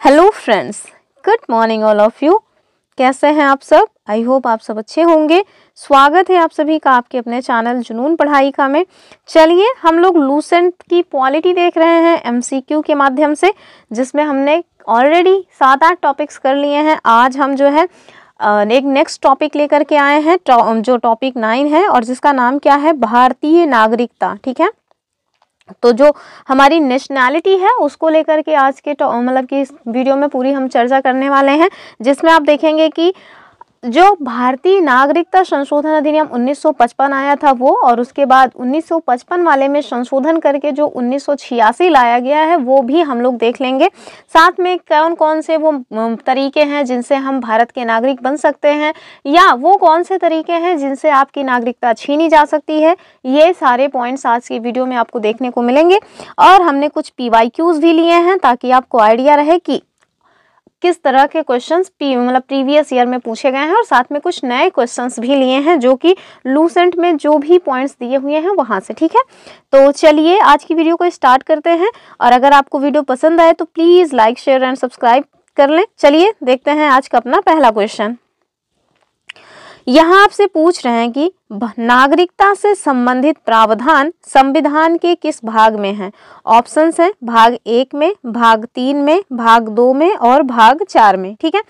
Hello friends, good morning all of you. कैसे हैं आप सब? आई होप आप सब अच्छे होंगे। स्वागत है आप सभी का आपके अपने चैनल जुनून पढ़ाई का में। चलिए हम लोग लूसेंट की पॉलिटी देख रहे हैं एमसीक्यू के माध्यम से, जिसमें हमने ऑलरेडी 7-8 टॉपिक्स कर लिए हैं। आज हम जो है एक नेक्स्ट टॉपिक लेकर के आए हैं, जो टॉपिक 9 है और जिसका नाम क्या है, भारतीय नागरिकता। ठीक है, तो जो हमारी नेशनैलिटी है उसको लेकर के आज के मतलब कि इस वीडियो में पूरी हम चर्चा करने वाले हैं, जिसमें आप देखेंगे कि जो भारतीय नागरिकता संशोधन अधिनियम 1955 आया था वो, और उसके बाद 1955 वाले में संशोधन करके जो 1986 लाया गया है वो भी हम लोग देख लेंगे। साथ में कौन कौन से वो तरीके हैं जिनसे हम भारत के नागरिक बन सकते हैं, या वो कौन से तरीके हैं जिनसे आपकी नागरिकता छीनी जा सकती है, ये सारे पॉइंट्स आज की वीडियो में आपको देखने को मिलेंगे। और हमने कुछ PYQs भी लिए हैं ताकि आपको आइडिया रहे कि किस तरह के क्वेश्चंस मतलब प्रीवियस ईयर में पूछे गए हैं, और साथ में कुछ नए क्वेश्चंस भी लिए हैं जो कि लूसेंट में जो भी पॉइंट्स दिए हुए हैं वहां से। ठीक है, तो चलिए आज की वीडियो को स्टार्ट करते हैं। और अगर आपको वीडियो पसंद आए तो please like, share and subscribe कर लें। चलिए देखते हैं आज का अपना पहला क्वेश्चन। यहाँ आपसे पूछ रहे हैं कि नागरिकता से संबंधित प्रावधान संविधान के किस भाग में है। ऑप्शंस हैं भाग 1 में, भाग 3 में, भाग 2 में और भाग 4 में। ठीक है,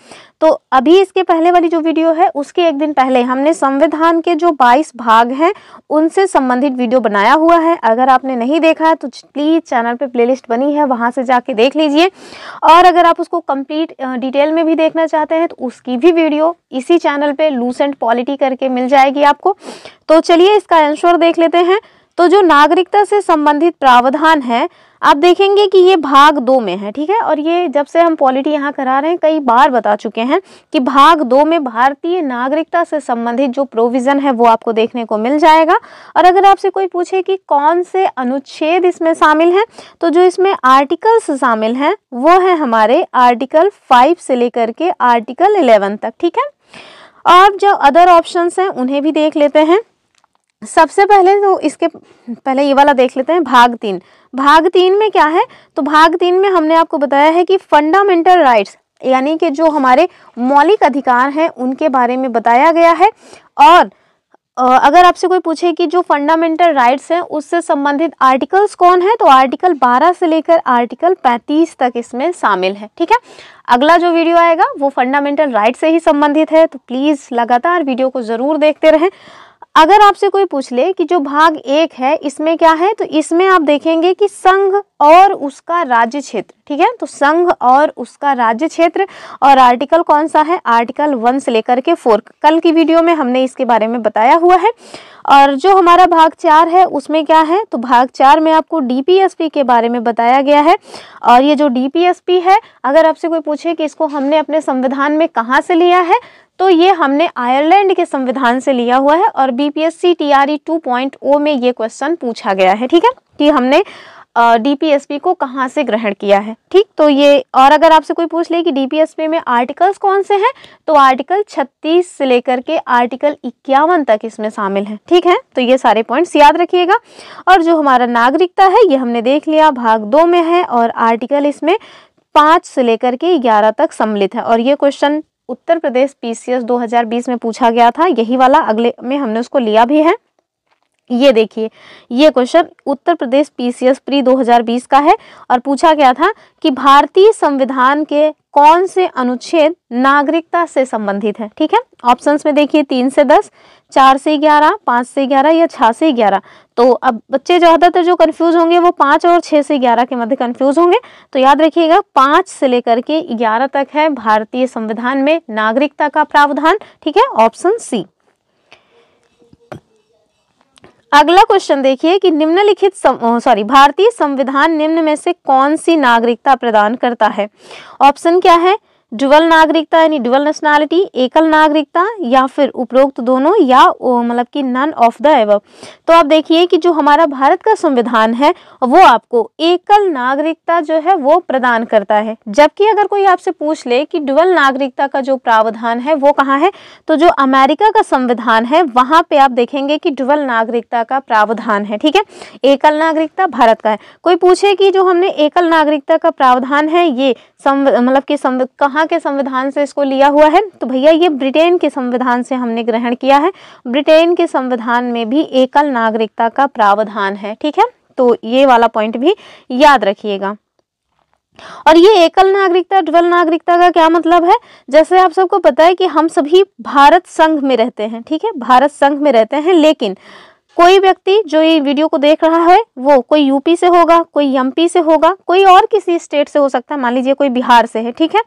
तो अभी इसके पहले वाली जो वीडियो है उसके एक दिन पहले हमने संविधान के जो 22 भाग हैं उनसे संबंधित वीडियो बनाया हुआ है। अगर आपने नहीं देखा है तो प्लीज़ चैनल पे प्लेलिस्ट बनी है, वहाँ से जाके देख लीजिए। और अगर आप उसको कंप्लीट डिटेल में भी देखना चाहते हैं तो उसकी भी वीडियो इसी चैनल पे लूसेंट पॉलिटी करके मिल जाएगी आपको। तो चलिए इसका आंसर देख लेते हैं। तो जो नागरिकता से संबंधित प्रावधान है आप देखेंगे कि ये भाग 2 में है। ठीक है, और ये जब से हम पॉलिटी यहाँ करा रहे हैं कई बार बता चुके हैं कि भाग 2 में भारतीय नागरिकता से संबंधित जो प्रोविजन है वो आपको देखने को मिल जाएगा। और अगर आपसे कोई पूछे कि कौन से अनुच्छेद इसमें शामिल हैं, तो जो इसमें आर्टिकल्स शामिल हैं वो है हमारे आर्टिकल 5 से लेकर के आर्टिकल 11 तक। ठीक है, और जो अदर ऑप्शंस हैं उन्हें भी देख लेते हैं। सबसे पहले तो इसके पहले ये वाला देख लेते हैं, भाग 3। भाग 3 में क्या है, तो भाग 3 में हमने आपको बताया है कि फंडामेंटल राइट्स यानी कि जो हमारे मौलिक अधिकार हैं उनके बारे में बताया गया है। और अगर आपसे कोई पूछे कि जो फंडामेंटल राइट्स हैं उससे संबंधित आर्टिकल्स कौन है, तो आर्टिकल 12 से लेकर आर्टिकल 35 तक इसमें शामिल है। ठीक है, अगला जो वीडियो आएगा वो फंडामेंटल राइट से ही संबंधित है, तो प्लीज़ लगातार वीडियो को ज़रूर देखते रहें। अगर आपसे कोई पूछ ले कि जो भाग 1 है इसमें क्या है, तो इसमें आप देखेंगे कि संघ और उसका राज्य क्षेत्र। ठीक है, तो संघ और उसका राज्य क्षेत्र, और आर्टिकल कौन सा है, आर्टिकल 1 से लेकर के 4। कल की वीडियो में हमने इसके बारे में बताया हुआ है। और जो हमारा भाग 4 है उसमें क्या है, तो भाग 4 में आपको DPSP के बारे में बताया गया है। और ये जो DPSP है, अगर आपसे कोई पूछे कि इसको हमने अपने संविधान में कहाँ से लिया है, तो ये हमने आयरलैंड के संविधान से लिया हुआ है। और BPSC TRE 2.0 में ये क्वेश्चन पूछा गया है। ठीक है, कि हमने DPSP को कहाँ से ग्रहण किया है। ठीक, तो ये, और अगर आपसे कोई पूछ ले कि DPSP में आर्टिकल्स कौन से हैं, तो आर्टिकल 36 से लेकर के आर्टिकल 51 तक इसमें शामिल है। ठीक है, तो ये सारे पॉइंट्स याद रखिएगा। और जो हमारा नागरिकता है ये हमने देख लिया, भाग 2 में है, और आर्टिकल इसमें 5 से लेकर के 11 तक सम्मिलित है। और ये क्वेश्चन उत्तर प्रदेश PCS 2020 में पूछा गया था, यही वाला अगले में हमने उसको लिया भी है। ये देखिए, ये question Uttar Pradesh PCS pre 2020 का है, और पूछा गया था कि भारतीय संविधान के कौन से अनुच्छेद नागरिकता से संबंधित है। ठीक है, ऑप्शंस में देखिए 3 से 10, 4 से 11, 5 से 11 या 6 से 11। तो अब बच्चे ज़्यादातर जो कंफ्यूज होंगे वो 5 और 6 से 11 के मध्य कंफ्यूज होंगे। तो याद रखिएगा 5 से लेकर के 11 तक है भारतीय संविधान में नागरिकता का प्रावधान। ठीक है, ऑप्शन C। अगला क्वेश्चन देखिए कि निम्नलिखित भारतीय संविधान निम्न में से कौन सी नागरिकता प्रदान करता है। ऑप्शन क्या है, डुअल नागरिकता यानी डुअल नेशनैलिटी, एकल नागरिकता, या फिर उपरोक्त दोनों, या मतलब कि नन ऑफ द एबव। तो आप देखिए कि जो हमारा भारत का संविधान है वो आपको एकल नागरिकता जो है वो प्रदान करता है। जबकि अगर कोई आपसे पूछ ले कि डुअल नागरिकता का जो प्रावधान है वो कहाँ है, तो जो अमेरिका का संविधान है वहां पे आप देखेंगे कि डुअल नागरिकता का प्रावधान है। ठीक है, एकल नागरिकता भारत का है। कोई पूछे कि जो हमने एकल नागरिकता का प्रावधान है ये मतलब कि कहाँ के संविधान से इसको लिया हुआ है, तो भैया ये ब्रिटेन के संविधान से हमने ग्रहण किया है। ब्रिटेन के संविधान में भी एकल नागरिकता का प्रावधान है। ठीक है, तो ये वाला पॉइंट भी याद रखिएगा। और ये एकल नागरिकता, डुअल नागरिकता का क्या मतलब है, जैसे आप सबको पता है कि हम सभी भारत संघ में रहते हैं। ठीक है, भारत संघ में रहते हैं, लेकिन कोई व्यक्ति जो ये वीडियो को देख रहा है वो कोई यूपी से होगा, कोई एमपी से होगा, कोई और किसी स्टेट से हो सकता है, मान लीजिए कोई बिहार से है। ठीक है,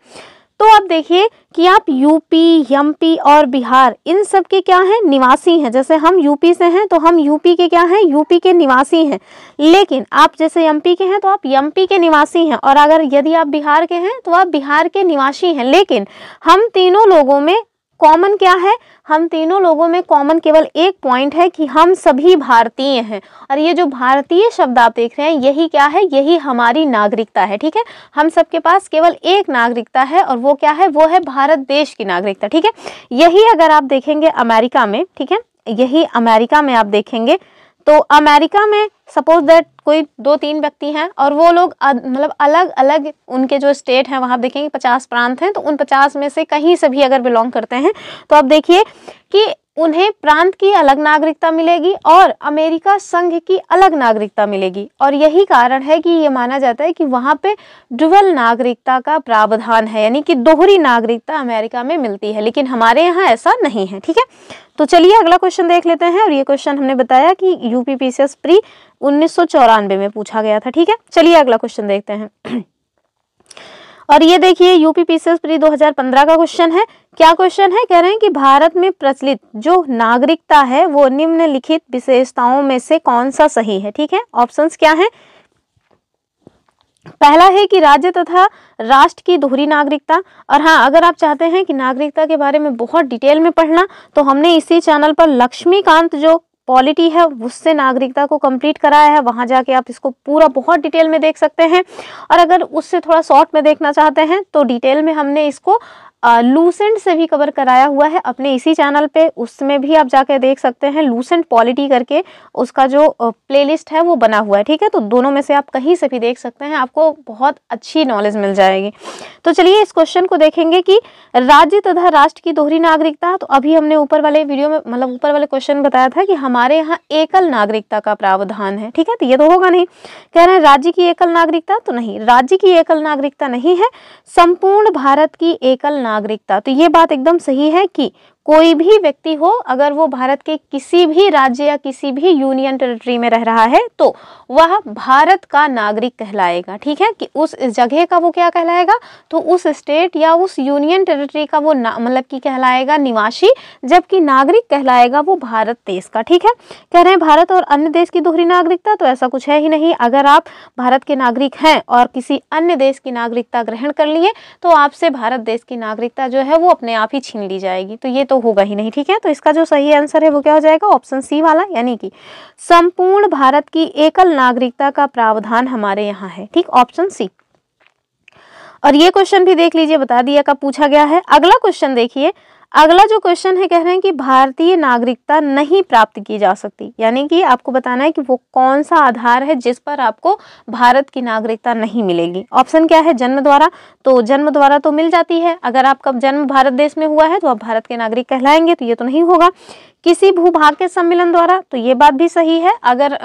तो आप देखिए कि आप यूपी, एमपी और बिहार इन सब के क्या हैं, निवासी हैं। जैसे हम यूपी से हैं तो हम यूपी के क्या हैं, यूपी के निवासी हैं। लेकिन आप जैसे एमपी के हैं तो आप एमपी के निवासी हैं, और अगर यदि आप बिहार के हैं तो आप बिहार के निवासी हैं। लेकिन हम तीनों लोगों में कॉमन क्या है, हम तीनों लोगों में कॉमन केवल एक पॉइंट है कि हम सभी भारतीय हैं। और ये जो भारतीय शब्द आप देख रहे हैं यही क्या है, यही हमारी नागरिकता है। ठीक है, हम सबके पास केवल एक नागरिकता है और वो क्या है, वो है भारत देश की नागरिकता। ठीक है, यही अगर आप देखेंगे अमेरिका में, ठीक है, यही अमेरिका में आप देखेंगे तो अमेरिका में सपोज दैट कोई 2-3 व्यक्ति हैं और वो लोग मतलब अलग अलग उनके जो स्टेट हैं वहाँ देखेंगे 50 प्रांत हैं, तो उन 50 में से कहीं से भी अगर बिलोंग करते हैं तो आप देखिए कि उन्हें प्रांत की अलग नागरिकता मिलेगी और अमेरिका संघ की अलग नागरिकता मिलेगी। और यही कारण है कि ये माना जाता है कि वहाँ पे डुअल नागरिकता का प्रावधान है, यानी कि दोहरी नागरिकता अमेरिका में मिलती है, लेकिन हमारे यहाँ ऐसा नहीं है। ठीक है, तो चलिए अगला क्वेश्चन देख लेते हैं। और ये क्वेश्चन हमने बताया कि यूपीपीसीएस प्री 1994 में पूछा गया था। ठीक है, चलिए अगला क्वेश्चन देखते हैं। और ये देखिए यूपीपीसीएस प्री 2015 का क्वेश्चन है। क्या क्वेश्चन है, कह रहे हैं कि भारत में प्रचलित जो नागरिकता है वो निम्नलिखित विशेषताओं में से कौन सा सही है। ठीक है, ऑप्शंस क्या हैं, पहला है कि राज्य तथा राष्ट्र की दोहरी नागरिकता। और हाँ, अगर आप चाहते हैं कि नागरिकता के बारे में बहुत डिटेल में पढ़ना तो हमने इसी चैनल पर लक्ष्मीकांत जो पॉलिटी है उससे नागरिकता को कंप्लीट कराया है, वहां जाके आप इसको पूरा बहुत डिटेल में देख सकते हैं। और अगर उससे थोड़ा शॉर्ट में देखना चाहते हैं तो डिटेल में हमने इसको लूसेंट से भी कवर कराया हुआ है अपने इसी चैनल पे, उसमें भी आप जाके देख सकते हैं। लूसेंट पॉलिटी करके उसका जो प्लेलिस्ट है वो बना हुआ है। ठीक है, तो दोनों में से आप कहीं से भी देख सकते हैं, आपको बहुत अच्छी नॉलेज मिल जाएगी। तो चलिए इस क्वेश्चन को देखेंगे कि राज्य तथा राष्ट्र की दोहरी नागरिकता। तो अभी हमने ऊपर वाले वीडियो में मतलब ऊपर वाले क्वेश्चन बताया था कि हमारे यहाँ एकल नागरिकता का प्रावधान है। ठीक है, तो ये तो होगा नहीं। कह रहे हैं राज्य की एकल नागरिकता, तो नहीं, राज्य की एकल नागरिकता नहीं है, संपूर्ण भारत की एकल नागरिकता। तो ये बात एकदम सही है कि कोई भी व्यक्ति हो अगर वो भारत के किसी भी राज्य या किसी भी यूनियन टेरिटरी में रह रहा है तो वह भारत का नागरिक कहलाएगा। ठीक है, कि उस जगह का वो क्या कहलाएगा, तो उस स्टेट या उस यूनियन टेरिटरी का वो मतलब कि कहलाएगा निवासी, जबकि नागरिक कहलाएगा वो भारत देश का। ठीक है, कह रहे हैं भारत और अन्य देश की दोहरी नागरिकता, तो ऐसा कुछ है ही नहीं। अगर आप भारत के नागरिक हैं और किसी अन्य देश की नागरिकता ग्रहण कर लिए तो आपसे भारत देश की नागरिकता जो है वो अपने आप ही छीन ली जाएगी, तो ये तो होगा ही नहीं। ठीक है, तो इसका जो सही आंसर है वो क्या हो जाएगा, ऑप्शन सी वाला, यानी कि संपूर्ण भारत की एकल नागरिकता का प्रावधान हमारे यहाँ है। ठीक, ऑप्शन सी। और ये क्वेश्चन भी देख लीजिए, बता दिया कब पूछा गया है। अगला क्वेश्चन देखिए, अगला जो क्वेश्चन है, कह रहे हैं कि भारतीय नागरिकता नहीं प्राप्त की जा सकती, यानी कि आपको बताना है कि वो कौन सा आधार है जिस पर आपको भारत की नागरिकता नहीं मिलेगी। ऑप्शन क्या है, जन्म द्वारा, तो जन्म द्वारा तो मिल जाती है, अगर आपका जन्म भारत देश में हुआ है तो आप भारत के नागरिक कहलाएंगे, तो ये तो नहीं होगा। किसी भूभाग के सम्मिलन द्वारा, तो ये बात भी सही है, अगर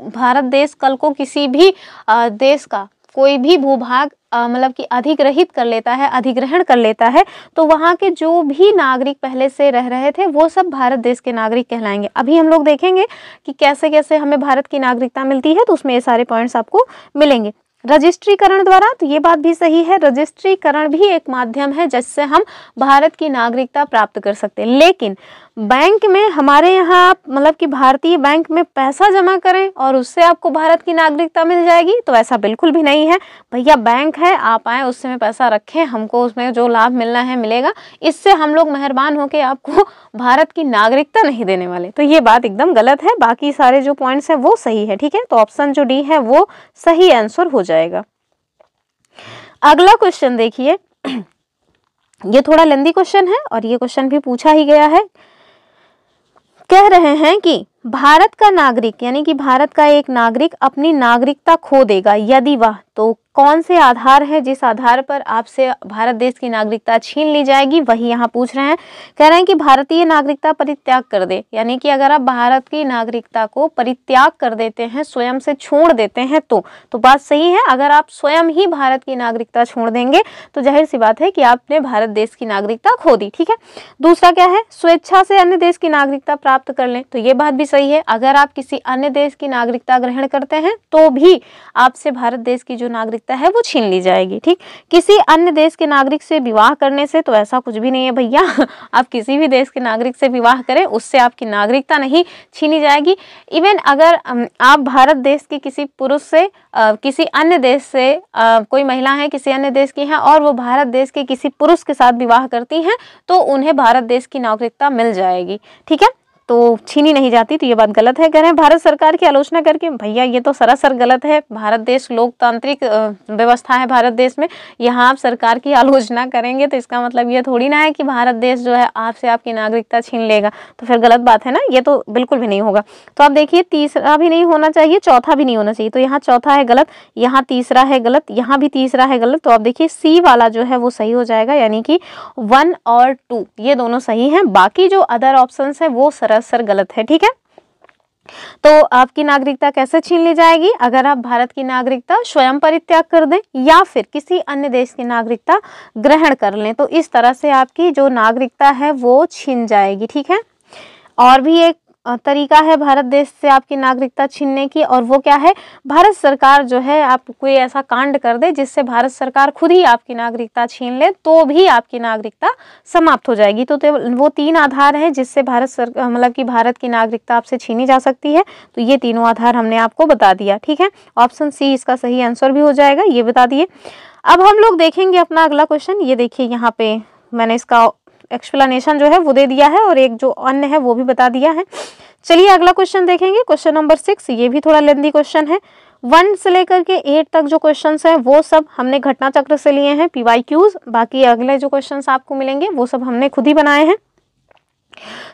भारत देश कल को किसी भी देश का कोई भी भूभाग मतलब कि अधिग्रहित कर लेता है, अधिग्रहण कर लेता है, तो वहाँ के जो भी नागरिक पहले से रह रहे थे वो सब भारत देश के नागरिक कहलाएंगे। अभी हम लोग देखेंगे कि कैसे कैसे हमें भारत की नागरिकता मिलती है, तो उसमें ये सारे पॉइंट्स आपको मिलेंगे। रजिस्ट्रीकरण द्वारा, तो ये बात भी सही है, रजिस्ट्रीकरण भी एक माध्यम है जिससे हम भारत की नागरिकता प्राप्त कर सकते हैं। लेकिन बैंक में हमारे यहाँ आप मतलब कि भारतीय बैंक में पैसा जमा करें और उससे आपको भारत की नागरिकता मिल जाएगी, तो ऐसा बिल्कुल भी नहीं है। भैया बैंक है, आप आए उससे में पैसा रखें, हमको उसमें जो लाभ मिलना है मिलेगा, इससे हम लोग मेहरबान होकर आपको भारत की नागरिकता नहीं देने वाले। तो ये बात एकदम गलत है, बाकी सारे जो पॉइंट्स हैं वो सही है। ठीक है, तो ऑप्शन जो डी है वो सही आंसर हो जाएगा। अगला क्वेश्चन देखिए, ये थोड़ा लेंदी क्वेश्चन है और ये क्वेश्चन भी पूछा ही गया है। कह रहे हैं कि भारत का नागरिक यानी कि भारत का एक नागरिक अपनी नागरिकता खो देगा यदि वह, तो कौन से आधार है जिस आधार पर आपसे भारत देश की नागरिकता छीन ली जाएगी, वही यहाँ पूछ रहे हैं। कह रहे हैं कि भारतीय नागरिकता परित्याग कर दे, यानी कि अगर आप भारत की नागरिकता को परित्याग कर देते हैं, स्वयं से छोड़ देते हैं, तो बात सही है। अगर आप स्वयं ही भारत की नागरिकता छोड़ देंगे तो जाहिर सी बात है कि आपने भारत देश की नागरिकता खो दी। ठीक है, दूसरा क्या है, स्वेच्छा से अन्य देश की नागरिकता प्राप्त कर लें, तो ये बात भी सही है। अगर आप किसी अन्य देश की नागरिकता ग्रहण करते हैं तो भी आपसे भारत देश की जो नागरिकता है वो छीन ली जाएगी। ठीक, किसी अन्य देश के नागरिक से विवाह करने से, तो ऐसा कुछ भी नहीं है भैया, आप किसी भी देश के नागरिक से विवाह करें उससे आपकी नागरिकता नहीं छीनी जाएगी। इवन अगर आप भारत देश के किसी पुरुष से किसी अन्य देश से कोई महिला है किसी अन्य देश की है और वो भारत देश के किसी पुरुष के साथ विवाह करती हैं तो उन्हें भारत देश की नागरिकता मिल जाएगी। ठीक है, तो छीनी नहीं जाती, तो ये बात गलत है। कह रहे हैं भारत सरकार की आलोचना करके, भैया ये तो सरासर गलत है। भारत देश लोकतांत्रिक व्यवस्था है भारत देश में, यहाँ आप सरकार की आलोचना करेंगे तो इसका मतलब ये थोड़ी ना है कि भारत देश जो है आपसे आपकी नागरिकता छीन लेगा, तो फिर गलत बात है ना, ये तो बिल्कुल भी नहीं होगा। तो आप देखिए तीसरा भी नहीं होना चाहिए, चौथा भी नहीं होना चाहिए, तो यहाँ चौथा है गलत, यहाँ तीसरा है गलत, यहाँ भी तीसरा है गलत। तो आप देखिए सी वाला जो है वो सही हो जाएगा, यानी कि 1 और 2 ये दोनों सही हैं, बाकी जो अदर ऑप्शन है वो सर गलत है। ठीक है, तो आपकी नागरिकता कैसे छीन ली जाएगी, अगर आप भारत की नागरिकता स्वयं परित्याग कर दें या फिर किसी अन्य देश की नागरिकता ग्रहण कर लें, तो इस तरह से आपकी जो नागरिकता है वो छीन जाएगी। ठीक है, और भी एक तरीका है भारत देश से आपकी नागरिकता छीनने की, और वो क्या है, भारत सरकार जो है आप कोई ऐसा कांड कर दे जिससे भारत सरकार खुद ही आपकी नागरिकता छीन ले तो भी आपकी नागरिकता समाप्त हो जाएगी। तो वो 3 आधार हैं जिससे भारत सरकार मतलब कि भारत की नागरिकता आपसे छीनी जा सकती है, तो ये तीनों आधार हमने आपको बता दिया। ठीक है, ऑप्शन सी इसका सही आंसर भी हो जाएगा, ये बता दिए। अब हम लोग देखेंगे अपना अगला क्वेश्चन, ये देखिए यहाँ पे मैंने इसका एक्सप्लेनेशन जो है वो दे दिया है और एक जो अन्य है वो भी बता दिया है। चलिए अगला क्वेश्चन देखेंगे, क्वेश्चन नंबर 6, ये भी थोड़ा लेंदी क्वेश्चन है। 1 से लेकर के 8 तक जो क्वेश्चंस हैं वो सब हमने घटना चक्र से लिए हैं, PYQs, बाकी अगले जो क्वेश्चंस आपको मिलेंगे वो सब हमने खुद ही बनाए हैं।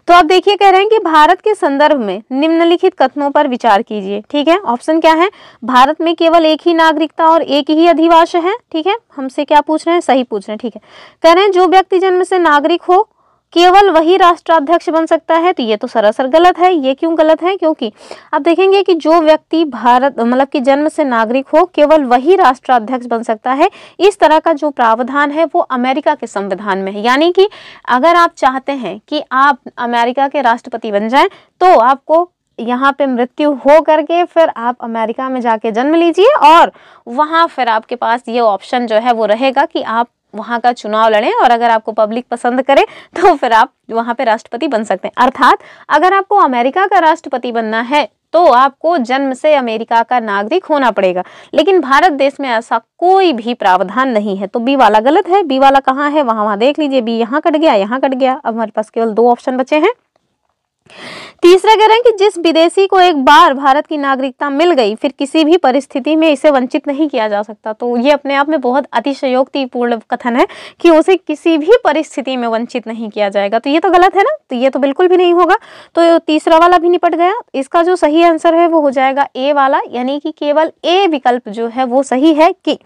तो आप देखिए कह रहे हैं कि भारत के संदर्भ में निम्नलिखित कथनों पर विचार कीजिए। ठीक है, ऑप्शन क्या है, भारत में केवल एक ही नागरिकता और एक ही अधिवास है। ठीक है, हमसे क्या पूछ रहे हैं, सही पूछ रहे हैं। ठीक है, कह रहे हैं जो व्यक्ति जन्म से नागरिक हो केवल वही राष्ट्राध्यक्ष बन सकता है, तो ये तो सरासर गलत है। ये क्यों गलत है, क्योंकि आप देखेंगे कि जो व्यक्ति भारत मतलब कि जन्म से नागरिक हो केवल वही राष्ट्राध्यक्ष बन सकता है। इस तरह का जो प्रावधान है वो अमेरिका के संविधान में है, यानी कि अगर आप चाहते हैं कि आप अमेरिका के राष्ट्रपति बन जाएं तो आपको यहाँ पे मृत्यु हो करके फिर आप अमेरिका में जाके जन्म लीजिए और वहाँ फिर आपके पास ये ऑप्शन जो है वो रहेगा कि आप वहाँ का चुनाव लड़ें, और अगर आपको पब्लिक पसंद करे तो फिर आप वहाँ पे राष्ट्रपति बन सकते हैं। अर्थात अगर आपको अमेरिका का राष्ट्रपति बनना है तो आपको जन्म से अमेरिका का नागरिक होना पड़ेगा, लेकिन भारत देश में ऐसा कोई भी प्रावधान नहीं है। तो बी वाला गलत है। बी वाला कहाँ है, वहाँ देख लीजिए, बी यहाँ कट गया, यहाँ कट गया। अब हमारे पास केवल 2 ऑप्शन बचे हैं। तीसरा कह रहे हैं कि जिस विदेशी को एक बार भारत की नागरिकता मिल गई फिर किसी भी परिस्थिति में इसे वंचित नहीं किया जा सकता। तो ये अपने आप में बहुत अतिशयोक्तिपूर्ण कथन है कि उसे किसी भी परिस्थिति में वंचित नहीं किया जाएगा, तो ये तो गलत है ना, तो ये तो बिल्कुल भी नहीं होगा। तो तीसरा वाला भी निपट गया। इसका जो सही आंसर है वो हो जाएगा ए वाला, यानी कि केवल ए विकल्प जो है वो सही है कि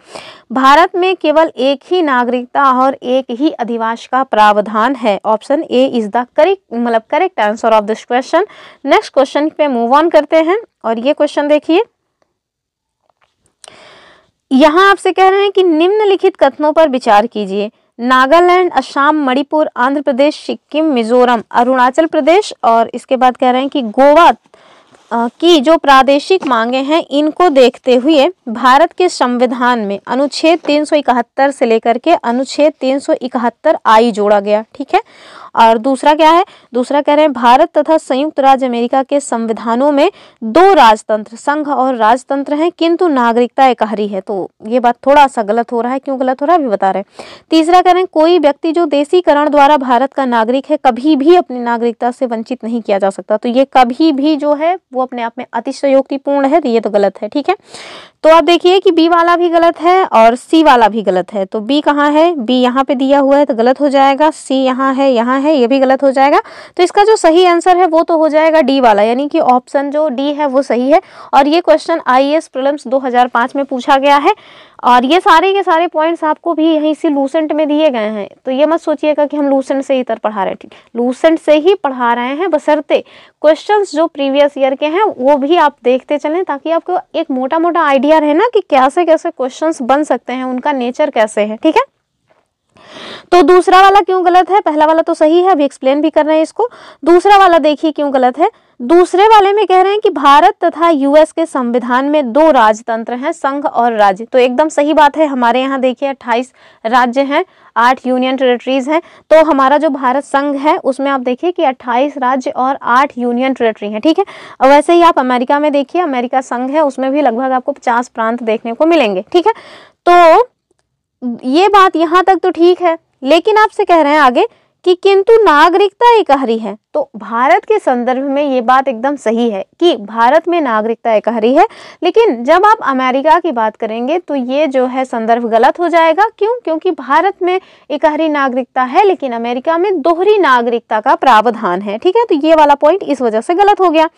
भारत में केवल एक ही नागरिकता और एक ही अधिवास का प्रावधान है। Option A is the correct answer of this question. Next question पे मूव ऑन करते हैं, और ये क्वेश्चन देखिए, यहां आपसे कह रहे हैं कि निम्नलिखित कथनों पर विचार कीजिए। नागालैंड, असम, मणिपुर, आंध्र प्रदेश, सिक्किम, मिजोरम, अरुणाचल प्रदेश और इसके बाद कह रहे हैं कि गोवा की जो प्रादेशिक मांगे हैं इनको देखते हुए भारत के संविधान में अनुच्छेद 371 से लेकर के अनुच्छेद 371 आई जोड़ा गया। ठीक है। और दूसरा क्या है, दूसरा कह रहे हैं भारत तथा संयुक्त राज्य अमेरिका के संविधानों में दो राजतंत्र, संघ और राजतंत्र हैं, किंतु नागरिकता एकहरी है। तो ये बात थोड़ा सा गलत हो रहा है, क्यों गलत हो रहा है अभी बता रहे हैं। तीसरा कह रहे हैं कोई व्यक्ति जो देशीकरण द्वारा भारत का नागरिक है कभी भी अपनी नागरिकता से वंचित नहीं किया जा सकता। तो ये कभी भी जो है वो अपने आप में अतिशयोक्तिपूर्ण है, तो ये तो गलत है। ठीक है। तो आप देखिए कि बी वाला भी गलत है और सी वाला भी गलत है। तो बी कहाँ है, बी यहाँ पे दिया हुआ है तो गलत हो जाएगा, सी यहाँ है, ये भी गलत हो जाएगा। तो इसका जो सही आंसर है वो तो हो जाएगा डी वाला, यानी कि ऑप्शन जो डी है वो सही है। और ये क्वेश्चन आईएएस प्रीलिम्स 2005 में पूछा गया है और ये सारे के सारे पॉइंट्स आपको भी यहीं से लूसेंट में दिए गए हैं। तो ये मत सोचिएगा कि हम लूसेंट से ही इतर पढ़ा रहे हैं, लूसेंट से ही पढ़ा रहे हैं, बशर्ते क्वेश्चंस जो प्रीवियस ईयर के हैं वो भी आप देखते चलें, ताकि आपको एक मोटा मोटा आइडिया रहे ना कि कैसे कैसे क्वेश्चंस बन सकते हैं, उनका नेचर कैसे है। ठीक है। तो दूसरा वाला क्यों गलत है, पहला वाला तो सही है, अभी एक्सप्लेन भी कर रहे हैं इसको। दूसरा वाला देखिए क्यों गलत है। दूसरे वाले में कह रहे हैं कि भारत तथा यूएस के संविधान में दो राजतंत्र हैं, संघ और राज्य। तो एकदम सही बात है। हमारे यहाँ देखिए 28 राज्य हैं, 8 यूनियन टेरिटरीज हैं। तो हमारा जो भारत संघ है उसमें आप देखिए कि 28 राज्य और 8 यूनियन टेरिटरी हैं। ठीक है। और वैसे ही आप अमेरिका में देखिए, अमेरिका संघ है, उसमें भी लगभग आपको 50 प्रांत देखने को मिलेंगे। ठीक है। तो ये बात यहाँ तक तो ठीक है, लेकिन आपसे कह रहे हैं आगे कि किंतु नागरिकता एकहरी है। तो भारत के संदर्भ में ये बात एकदम सही है कि भारत में नागरिकता एकहरी है, लेकिन जब आप अमेरिका की बात करेंगे तो ये जो है संदर्भ गलत हो जाएगा। क्यों? क्योंकि भारत में एकहरी नागरिकता है लेकिन अमेरिका में दोहरी नागरिकता का प्रावधान है। ठीक है। तो ये वाला पॉइंट इस वजह से गलत हो गया।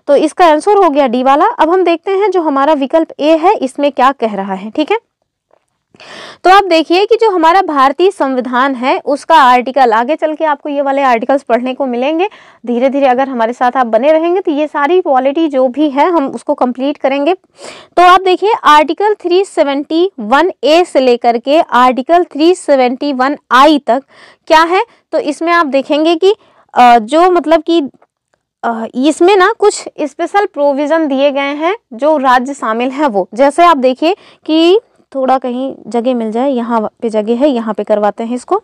तो इसका आंसर हो गया डी वाला। अब हम देखते हैं जो हमारा विकल्प ए है इसमें क्या कह रहा है। ठीक है। तो आप देखिए कि जो हमारा भारतीय संविधान है उसका आर्टिकल, आगे चल के आपको ये वाले आर्टिकल्स पढ़ने को मिलेंगे धीरे धीरे, अगर हमारे साथ आप बने रहेंगे तो ये सारी पॉलिटी जो भी है हम उसको कंप्लीट करेंगे। तो आप देखिए आर्टिकल 371A से लेकर के आर्टिकल 371I तक क्या है। तो इसमें आप देखेंगे कि जो मतलब कि इसमें ना कुछ स्पेशल प्रोविजन दिए गए हैं जो राज्य शामिल है वो, जैसे आप देखिए कि थोड़ा कहीं जगह मिल जाए, यहाँ पे जगह है, यहाँ पे करवाते हैं इसको।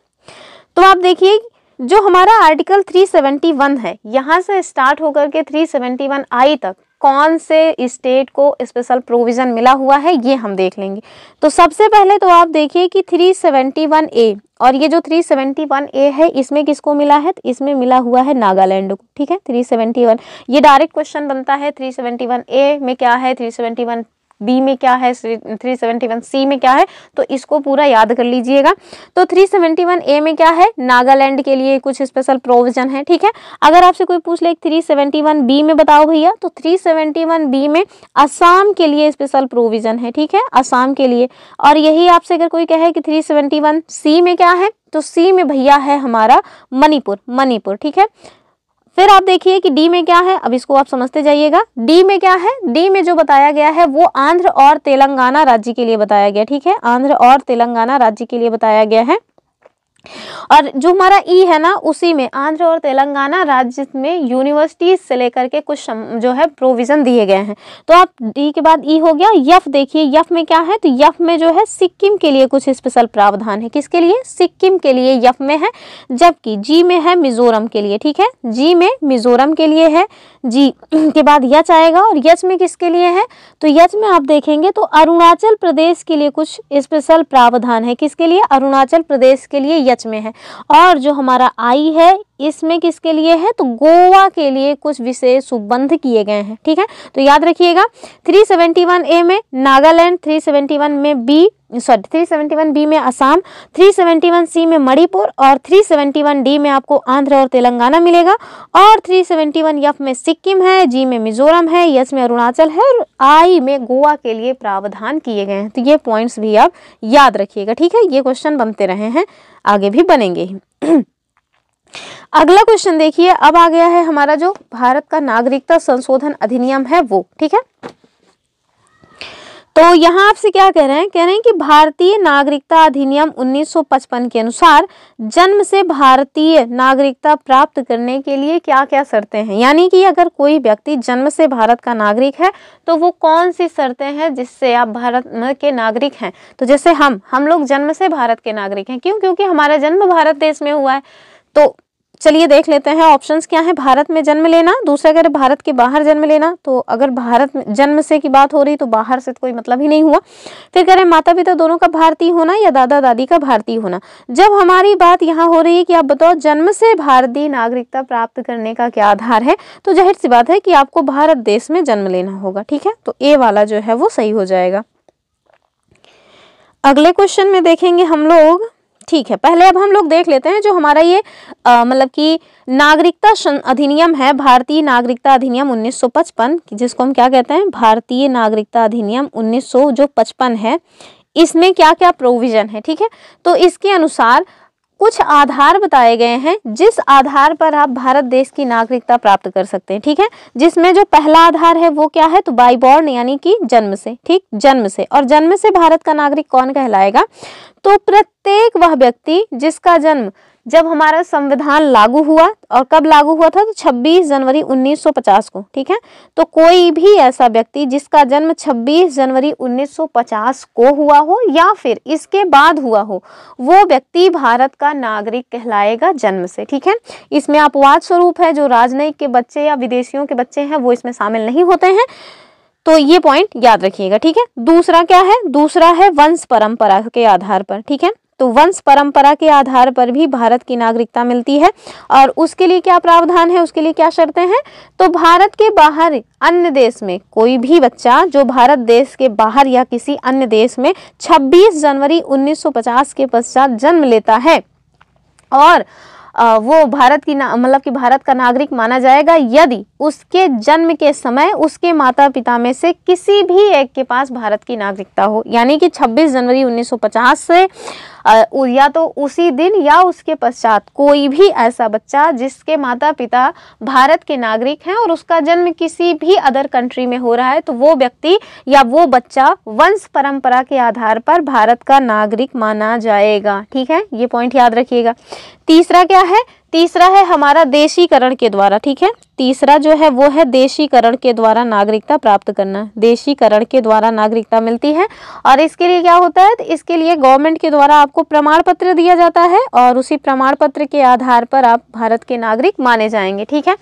तो आप देखिए जो हमारा आर्टिकल 371 है, यहाँ से स्टार्ट होकर के 371I तक कौन से स्टेट को स्पेशल प्रोविजन मिला हुआ है ये हम देख लेंगे। तो सबसे पहले तो आप देखिए कि 371A, और ये जो 371A है इसमें किसको मिला है, तो इसमें मिला हुआ है नागालैंड को। ठीक है। 371 ये डायरेक्ट क्वेश्चन बनता है। 371A में क्या है, 371B में क्या है, 371C में क्या है, तो इसको पूरा याद कर लीजिएगा। तो 371A में क्या है, नागालैंड के लिए कुछ स्पेशल प्रोविजन है। ठीक है। अगर आपसे कोई पूछ ले 371B में बताओ भैया, तो 371B में असम के लिए स्पेशल प्रोविजन है। ठीक है, असम के लिए। और यही आपसे अगर कोई कहे कि 371C में क्या है, तो सी में भैया है हमारा मणिपुर। ठीक है। फिर आप देखिए कि डी में क्या है, अब इसको आप समझते जाइएगा। डी में क्या है, डी में जो बताया गया है वो आंध्र और तेलंगाना राज्य के लिए बताया गया। ठीक है, आंध्र और तेलंगाना राज्य के लिए बताया गया है। और जो हमारा ई है ना, उसी में आंध्र और तेलंगाना राज्य में यूनिवर्सिटीज से लेकर के कुछ जो है प्रोविजन दिए गए हैं। तो आप डी के बाद ई हो गया। यफ देखिए, यफ में क्या है, तो यफ में जो है सिक्किम के लिए कुछ स्पेशल प्रावधान है। किसके लिए, सिक्किम के लिए यफ में है। जबकि जी में है मिजोरम के लिए। ठीक है, जी में मिजोरम के लिए है। जी के बाद यच आएगा। और यच में किसके लिए है, तो यच में आप देखेंगे तो अरुणाचल प्रदेश के लिए कुछ स्पेशल प्रावधान है। किसके लिए, अरुणाचल प्रदेश के लिए यच में है। और जो हमारा आई है इसमें किसके लिए है, तो गोवा के लिए कुछ विशेष उपबंध किए गए हैं। ठीक है, तो याद रखिएगा 371A में नागालैंड, 371B में असम, 371C में मणिपुर और 371D में आपको आंध्र और तेलंगाना मिलेगा। और 371F में सिक्किम है, जी में मिजोरम है, यस में अरुणाचल है और आई में गोवा के लिए प्रावधान किए गए हैं। तो ये पॉइंट्स भी आप याद रखिएगा। ठीक है, ये क्वेश्चन बनते रहे हैं, आगे भी बनेंगे ही। अगला क्वेश्चन देखिए, अब आ गया है हमारा जो भारत का नागरिकता संशोधन अधिनियम है वो। ठीक है, तो यहाँ आपसे क्या कह रहे हैं कि भारतीय नागरिकता अधिनियम 1955 के अनुसार जन्म से भारतीय नागरिकता प्राप्त करने के लिए क्या क्या शर्तें हैं, यानी कि अगर कोई व्यक्ति जन्म से भारत का नागरिक है तो वो कौन सी शर्तें हैं जिससे आप भारत के नागरिक हैं। तो जैसे हम लोग जन्म से भारत के नागरिक हैं, क्यों? क्योंकि हमारा जन्म भारत देश में हुआ है। तो चलिए देख लेते हैं ऑप्शंस क्या है। भारत में जन्म लेना, दूसरा कह रहे भारत के बाहर जन्म लेना, तो अगर भारत में जन्म से की बात हो रही तो बाहर से तो कोई मतलब ही नहीं हुआ। फिर कह रहे माता पिता दोनों का भारतीय होना या दादा दादी का भारतीय होना। जब हमारी बात यहाँ हो रही है कि आप बताओ जन्म से भारतीय नागरिकता प्राप्त करने का क्या आधार है, तो जाहिर सी बात है कि आपको भारत देश में जन्म लेना होगा। ठीक है, तो ए वाला जो है वो सही हो जाएगा। अगले क्वेश्चन में देखेंगे हम लोग। ठीक है, पहले अब हम लोग देख लेते हैं जो हमारा ये मतलब कि नागरिकता अधिनियम है, भारतीय नागरिकता अधिनियम 1955, जिसको हम क्या कहते हैं, भारतीय नागरिकता अधिनियम 1955 है। इसमें क्या क्या प्रोविजन है। ठीक है, तो इसके अनुसार कुछ आधार बताए गए हैं जिस आधार पर आप भारत देश की नागरिकता प्राप्त कर सकते हैं। ठीक है, जिसमें जो पहला आधार है वो क्या है, तो बाय बॉर्न यानी कि जन्म से। ठीक, जन्म से। और जन्म से भारत का नागरिक कौन कहलाएगा, तो प्रत्येक वह व्यक्ति जिसका जन्म जब हमारा संविधान लागू हुआ, और कब लागू हुआ था, तो 26 जनवरी 1950 को। ठीक है, तो कोई भी ऐसा व्यक्ति जिसका जन्म 26 जनवरी 1950 को हुआ हो या फिर इसके बाद हुआ हो, वो व्यक्ति भारत का नागरिक कहलाएगा जन्म से। ठीक है, इसमें अपवाद स्वरूप है, जो राजनयिक के बच्चे या विदेशियों के बच्चे हैं वो इसमें शामिल नहीं होते हैं, तो ये पॉइंट याद रखिएगा। ठीक है, दूसरा क्या है, दूसरा है वंश परंपरा के आधार पर। ठीक है, तो वंश परंपरा के आधार पर भी भारत की नागरिकता मिलती है। और उसके लिए क्या प्रावधान है, उसके लिए क्या शर्तें हैं, तो भारत के बाहर अन्य देश में कोई भी बच्चा जो भारत देश के बाहर या किसी अन्य देश में 26 जनवरी 1950 के पश्चात जन्म लेता है और वो भारत की मतलब कि भारत का नागरिक माना जाएगा यदि उसके जन्म के समय उसके माता पिता में से किसी भी एक के पास भारत की नागरिकता हो। यानी कि 26 जनवरी 1950 से या तो उसी दिन या उसके पश्चात कोई भी ऐसा बच्चा जिसके माता पिता भारत के नागरिक हैं और उसका जन्म किसी भी अदर कंट्री में हो रहा है, तो वो व्यक्ति या वो बच्चा वंश परंपरा के आधार पर भारत का नागरिक माना जाएगा। ठीक है, ये पॉइंट याद रखिएगा। तीसरा क्या है, तीसरा है हमारा देशीकरण के द्वारा। ठीक है, तीसरा जो है वो है देशीकरण के द्वारा नागरिकता प्राप्त करना। देशीकरण के द्वारा नागरिकता मिलती है और इसके लिए क्या होता है, तो इसके लिए गवर्नमेंट के द्वारा आपको प्रमाण पत्र दिया जाता है और उसी प्रमाण पत्र के आधार पर आप भारत के नागरिक माने जाएंगे। ठीक है,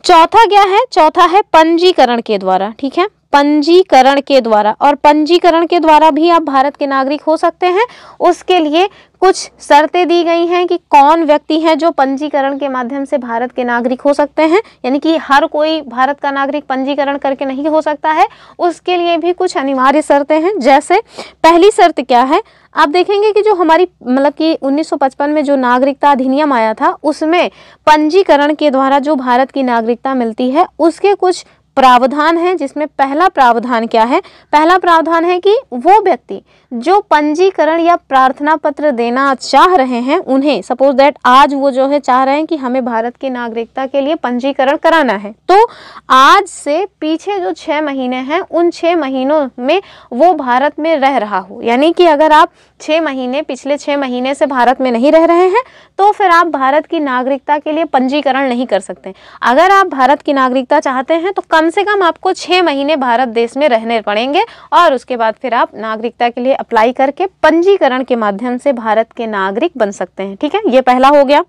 चौथा क्या है, चौथा है पंजीकरण के द्वारा। ठीक है, पंजीकरण के द्वारा, और पंजीकरण के द्वारा भी आप भारत के नागरिक हो सकते हैं। उसके लिए कुछ शर्तें दी गई हैं कि कौन व्यक्ति हैं जो पंजीकरण के माध्यम से भारत के नागरिक हो सकते हैं, यानी कि हर कोई भारत का नागरिक पंजीकरण करके नहीं हो सकता है, उसके लिए भी कुछ अनिवार्य शर्तें हैं। जैसे पहली शर्त क्या है, आप देखेंगे कि जो हमारी मतलब कि 1955 में जो नागरिकता अधिनियम आया था उसमें पंजीकरण के द्वारा जो भारत की नागरिकता मिलती है उसके कुछ प्रावधान है, जिसमें पहला प्रावधान क्या है, पहला प्रावधान है कि वो व्यक्ति जो पंजीकरण या प्रार्थना पत्र देना चाह रहे हैं उन्हें, सपोज दैट आज वो जो है चाह रहे हैं कि हमें भारत की नागरिकता के लिए पंजीकरण कराना है, तो आज से पीछे जो 6 महीने हैं उन 6 महीनों में वो भारत में रह रहा हो। यानी कि अगर आप 6 महीने पिछले 6 महीने से भारत में नहीं रह रहे हैं तो फिर आप भारत की नागरिकता के लिए पंजीकरण नहीं कर सकते। अगर आप भारत की नागरिकता चाहते हैं तो कम से कम आपको 6 महीने भारत देश में रहने पड़ेंगे और उसके बाद फिर आप नागरिकता के लिए अप्लाई करके पंजीकरण के माध्यम से भारत के नागरिक बन सकते हैं। ठीक है, ये पहला हो गया।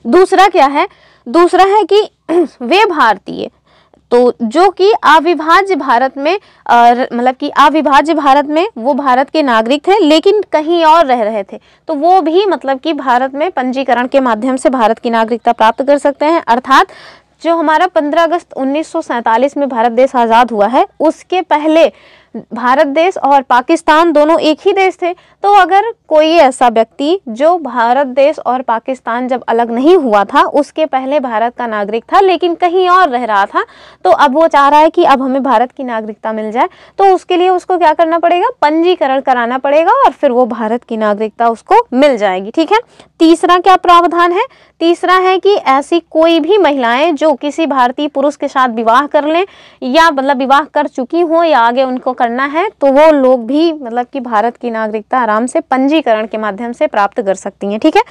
दूसरा क्या है, दूसरा है कि वे भारतीय तो जो कि अविभाज्य भारत में मतलब कि अविभाज्य भारत में वो भारत के नागरिक थे लेकिन कहीं और रह रहे थे, तो वो भी मतलब कि भारत में पंजीकरण के माध्यम से भारत की नागरिकता प्राप्त कर सकते हैं। अर्थात जो हमारा 15 अगस्त 1947 में भारत देश आज़ाद हुआ है उसके पहले भारत देश और पाकिस्तान दोनों एक ही देश थे। तो अगर कोई ऐसा व्यक्ति जो भारत देश और पाकिस्तान जब अलग नहीं हुआ था उसके पहले भारत का नागरिक था लेकिन कहीं और रह रहा था, तो अब वो चाह रहा है कि अब हमें भारत की नागरिकता मिल जाए, तो उसके लिए उसको क्या करना पड़ेगा, पंजीकरण कराना पड़ेगा और फिर वो भारत की नागरिकता उसको मिल जाएगी। ठीक है, तीसरा क्या प्रावधान है, तीसरा है कि ऐसी कोई भी महिलाएं जो किसी भारतीय पुरुष के साथ विवाह कर लें या मतलब विवाह कर चुकी हों या आगे उनको करना है तो वो लोग भी मतलब कि भारत की नागरिकता आराम से पंजीकरण के माध्यम से प्राप्त कर सकती हैं। ठीक है,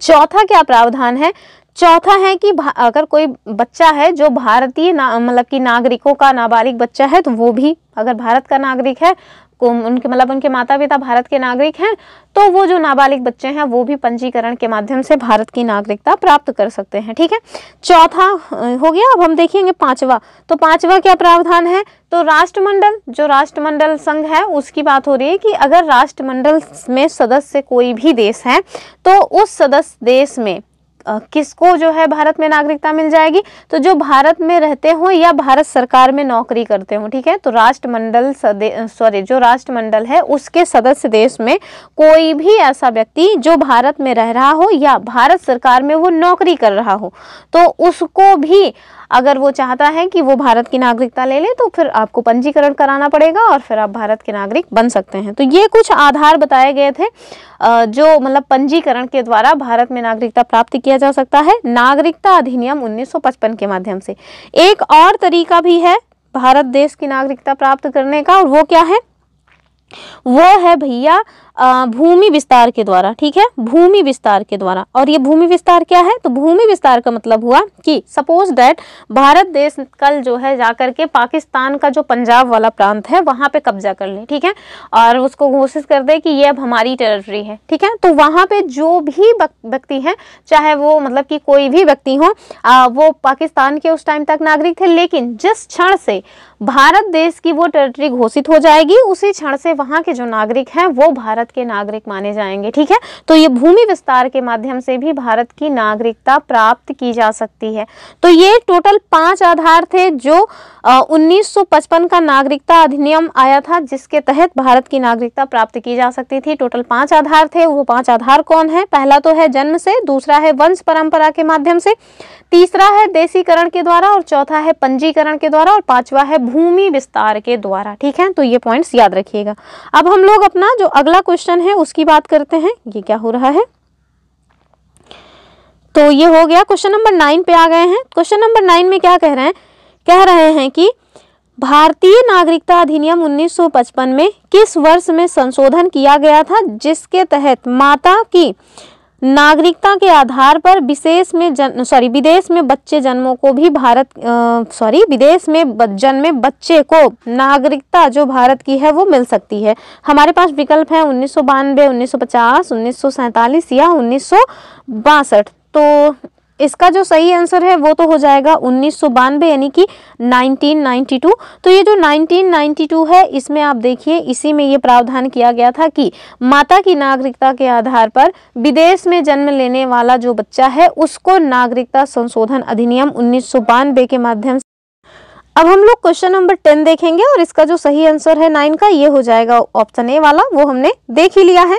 चौथा क्या प्रावधान है? चौथा है कि अगर कोई बच्चा है जो भारतीय मतलब कि नागरिकों का नाबालिग बच्चा है, तो वो भी अगर भारत का नागरिक है, उनके मतलब उनके माता पिता भारत के नागरिक हैं, तो वो जो नाबालिग बच्चे हैं वो भी पंजीकरण के माध्यम से भारत की नागरिकता प्राप्त कर सकते हैं। ठीक है, चौथा हो गया। अब हम देखेंगे पांचवा। तो पांचवा क्या प्रावधान है? तो राष्ट्रमंडल, जो राष्ट्रमंडल संघ है उसकी बात हो रही है कि अगर राष्ट्रमंडल में सदस्य कोई भी देश है तो उस सदस्य देश में किसको जो है भारत में नागरिकता मिल जाएगी? तो जो भारत में रहते हो या भारत सरकार में नौकरी करते हो। ठीक है, तो राष्ट्रमंडल जो राष्ट्रमंडल है उसके सदस्य देश में कोई भी ऐसा व्यक्ति जो भारत में रह रहा हो या भारत सरकार में वो नौकरी कर रहा हो, तो उसको भी अगर वो चाहता है कि वो भारत की नागरिकता ले ले तो फिर आपको पंजीकरण कराना पड़ेगा और फिर आप भारत के नागरिक बन सकते हैं। तो ये कुछ आधार बताए गए थे जो मतलब पंजीकरण के द्वारा भारत में नागरिकता प्राप्त किया जा सकता है नागरिकता अधिनियम 1955 के माध्यम से। एक और तरीका भी है भारत देश की नागरिकता प्राप्त करने का, और वो क्या है? वो है भैया भूमि विस्तार के द्वारा। ठीक है, भूमि विस्तार के द्वारा। और ये भूमि विस्तार क्या है? तो भूमि विस्तार का मतलब हुआ कि सपोज दैट भारत देश कल जो है जाकर के पाकिस्तान का जो पंजाब वाला प्रांत है वहां पे कब्जा कर ले। ठीक है, और उसको घोषित कर दे कि ये अब हमारी टेरिटरी है। ठीक है, तो वहां पे जो भी व्यक्ति हैं, चाहे वो मतलब कि कोई भी व्यक्ति हो, वो पाकिस्तान के उस टाइम तक नागरिक थे, लेकिन जिस क्षण से भारत देश की वो टेरिटरी घोषित हो जाएगी उसी क्षण से वहां के जो नागरिक हैं वो भारत के नागरिक माने जाएंगे। ठीक है, तो ये भूमि विस्तार के माध्यम से भी भारत की नागरिकता प्राप्त की जा सकती है। तो ये टोटल 5 आधार थे जो 1955 का नागरिकता अधिनियम आया था जिसके तहत भारत की नागरिकता प्राप्त की जा सकती थी। टोटल 5 आधार थे। वो 5 आधार कौन है? पहला तो है जन्म से, दूसरा है वंश परंपरा के माध्यम से, तीसरा है देशीकरण के द्वारा, और चौथा है पंजीकरण के द्वारा, और पांचवा है भूमि विस्तार के द्वारा। ठीक है, तो ये पॉइंट्स याद रखिएगा। अब हम लोग अपना जो अगला क्वेश्चन है उसकी बात करते हैं। ये क्या हो रहा है? तो ये हो गया, क्वेश्चन नंबर 9 पे आ गए हैं। क्वेश्चन नंबर 9 में क्या कह रहे हैं? कह रहे हैं कि भारतीय नागरिकता अधिनियम 1955 में किस वर्ष में संशोधन किया गया था जिसके तहत माता की नागरिकता के आधार पर विदेश में बच्चे जन्मों को भी विदेश में जन्मे बच्चे को नागरिकता जो भारत की है वो मिल सकती है। हमारे पास विकल्प है 1992, 1950, 1947 या 1962। तो इसका जो सही आंसर है वो तो हो जाएगा 1992 यानी कि 1992। तो ये जो 1992 है इसमें आप देखिए इसी में ये प्रावधान किया गया था कि माता की नागरिकता के आधार पर विदेश में जन्म लेने वाला जो बच्चा है उसको नागरिकता संशोधन अधिनियम 1992 के माध्यम से। अब हम लोग क्वेश्चन नंबर 10 देखेंगे और इसका जो सही आंसर है 9 का ये हो जाएगा ऑप्शन ए वाला, वो हमने देख ही लिया है।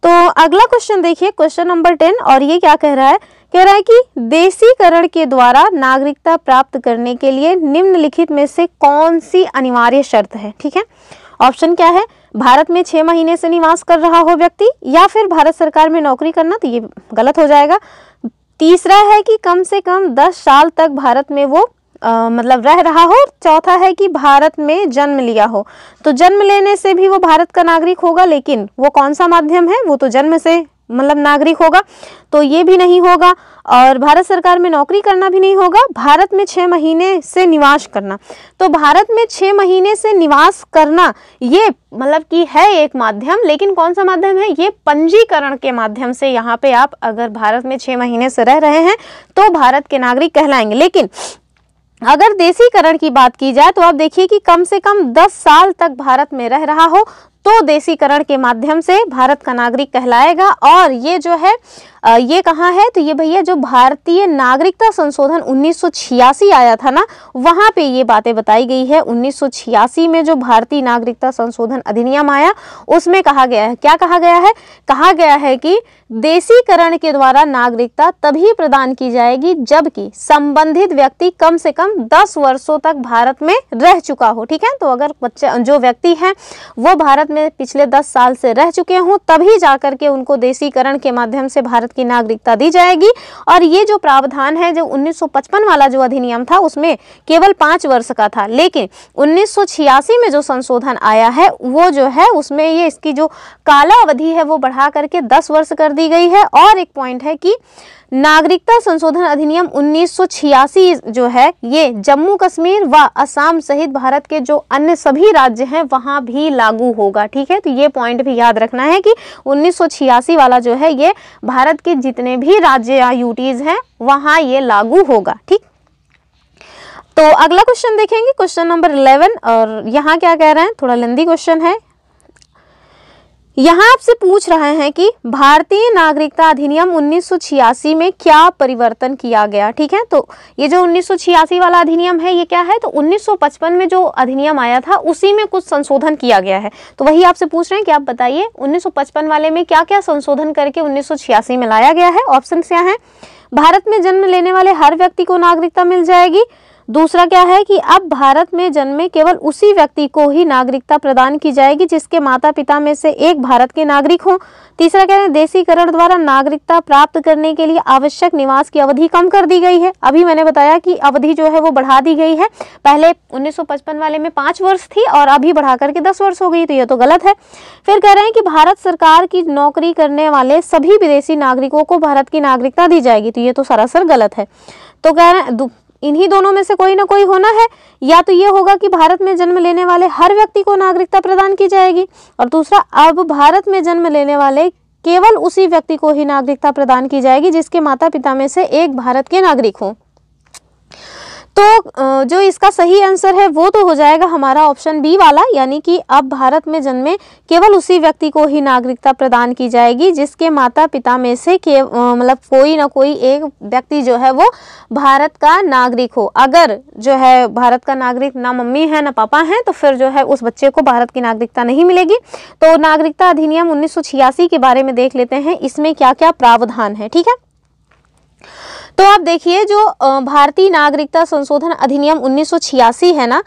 तो अगला क्वेश्चन देखिए, क्वेश्चन नंबर 10, और ये क्या कह रहा है? कह रहा है कि देशीकरण के द्वारा नागरिकता प्राप्त करने के लिए निम्नलिखित में से कौन सी अनिवार्य शर्त है? ठीक है, ऑप्शन क्या है? भारत में 6 महीने से निवास कर रहा हो व्यक्ति, या फिर भारत सरकार में नौकरी करना, तो ये गलत हो जाएगा। तीसरा है कि कम से कम 10 साल तक भारत में वो मतलब रह रहा हो। चौथा है कि भारत में जन्म लिया हो। तो जन्म लेने से भी वो भारत का नागरिक होगा, लेकिन वो कौन सा माध्यम है? वो तो जन्म से मतलब नागरिक होगा, तो ये भी नहीं होगा। और भारत सरकार में नौकरी करना भी नहीं होगा। भारत में 6 महीने से निवास करना, तो भारत में 6 महीने से निवास करना ये मतलब कि है एक माध्यम, लेकिन कौन सा माध्यम है? ये पंजीकरण के माध्यम से यहाँ पे आप अगर भारत में 6 महीने से रह रहे हैं तो भारत के नागरिक कहलाएंगे। लेकिन अगर देशीकरण की बात की जाए तो आप देखिए कि कम से कम 10 साल तक भारत में रह रहा हो तो देशीकरण के माध्यम से भारत का नागरिक कहलाएगा। और ये जो है ये कहाँ है? तो ये भैया जो भारतीय नागरिकता संशोधन 1986 आया था ना, वहाँ पे ये बातें बताई गई है। 1986 में जो भारतीय नागरिकता संशोधन अधिनियम आया उसमें कहा गया है, क्या कहा गया है? कहा गया है कि देशीकरण के द्वारा नागरिकता तभी प्रदान की जाएगी जबकि संबंधित व्यक्ति कम से कम 10 वर्षों तक भारत में रह चुका हो। ठीक है, तो अगर बच्चा जो व्यक्ति है वो भारत में पिछले 10 साल से रह चुके हों, तभी जाकर के उनको देशीकरण के माध्यम से भारत की नागरिकता दी जाएगी। और ये जो प्रावधान है, जो 1955 वाला जो अधिनियम था उसमें केवल 5 वर्ष का था, लेकिन 1986 में जो संशोधन आया है वो जो है उसमें ये इसकी जो काला अवधि है वो बढ़ा करके 10 वर्ष कर दी गई है। और एक पॉइंट है कि नागरिकता संशोधन अधिनियम 1986 जो है ये जम्मू कश्मीर व असम सहित भारत के जो अन्य सभी राज्य हैं वहां भी लागू होगा। ठीक है, तो ये पॉइंट भी याद रखना है कि 1986 वाला जो है ये भारत के जितने भी राज्य या यूटीज हैं वहां ये लागू होगा। ठीक, तो अगला क्वेश्चन देखेंगे, क्वेश्चन नंबर 11। और यहाँ क्या कह रहे हैं, थोड़ा लेंदी क्वेश्चन है। यहाँ आपसे पूछ रहे हैं कि भारतीय नागरिकता अधिनियम 1986 में क्या परिवर्तन किया गया। ठीक है, तो ये जो 1986 वाला अधिनियम है ये क्या है, तो 1955 में जो अधिनियम आया था उसी में कुछ संशोधन किया गया है। तो वही आपसे पूछ रहे हैं कि आप बताइए 1955 वाले में क्या क्या संशोधन करके 1986 में लाया गया है। ऑप्शन क्या है, भारत में जन्म लेने वाले हर व्यक्ति को नागरिकता मिल जाएगी। दूसरा क्या है कि अब भारत में जन्मे केवल उसी व्यक्ति को ही नागरिकता प्रदान की जाएगी जिसके माता पिता में से एक भारत के नागरिक हों। तीसरा क्या है, देशीकरण द्वारा नागरिकता प्राप्त करने के लिए आवश्यक निवास की अवधि कम कर दी गई है। अभी मैंने बताया कि अवधि जो है वो बढ़ा दी गई है, पहले 1955 वाले में 5 वर्ष थी और अभी बढ़ा करके 10 वर्ष हो गई, तो ये तो गलत है। फिर कह रहे हैं कि भारत सरकार की नौकरी करने वाले सभी विदेशी नागरिकों को भारत की नागरिकता दी जाएगी, तो ये तो सरासर गलत है। तो कह रहे हैं इन्हीं दोनों में से कोई ना कोई होना है, या तो ये होगा कि भारत में जन्म लेने वाले हर व्यक्ति को नागरिकता प्रदान की जाएगी, और दूसरा अब भारत में जन्म लेने वाले केवल उसी व्यक्ति को ही नागरिकता प्रदान की जाएगी जिसके माता पिता में से एक भारत के नागरिक हों। तो जो इसका सही आंसर है वो तो हो जाएगा हमारा ऑप्शन बी वाला, यानी कि अब भारत में जन्मे केवल उसी व्यक्ति को ही नागरिकता प्रदान की जाएगी जिसके माता पिता में से मतलब कोई ना कोई एक व्यक्ति जो है वो भारत का नागरिक हो। अगर जो है भारत का नागरिक ना मम्मी है ना पापा हैं तो फिर जो है उस बच्चे को भारत की नागरिकता नहीं मिलेगी। तो नागरिकता अधिनियम 1986 के बारे में देख लेते हैं, इसमें क्या क्या प्रावधान है। ठीक है, तो आप देखिए जो भारतीय नागरिकता संशोधन अधिनियम 1986 है ना,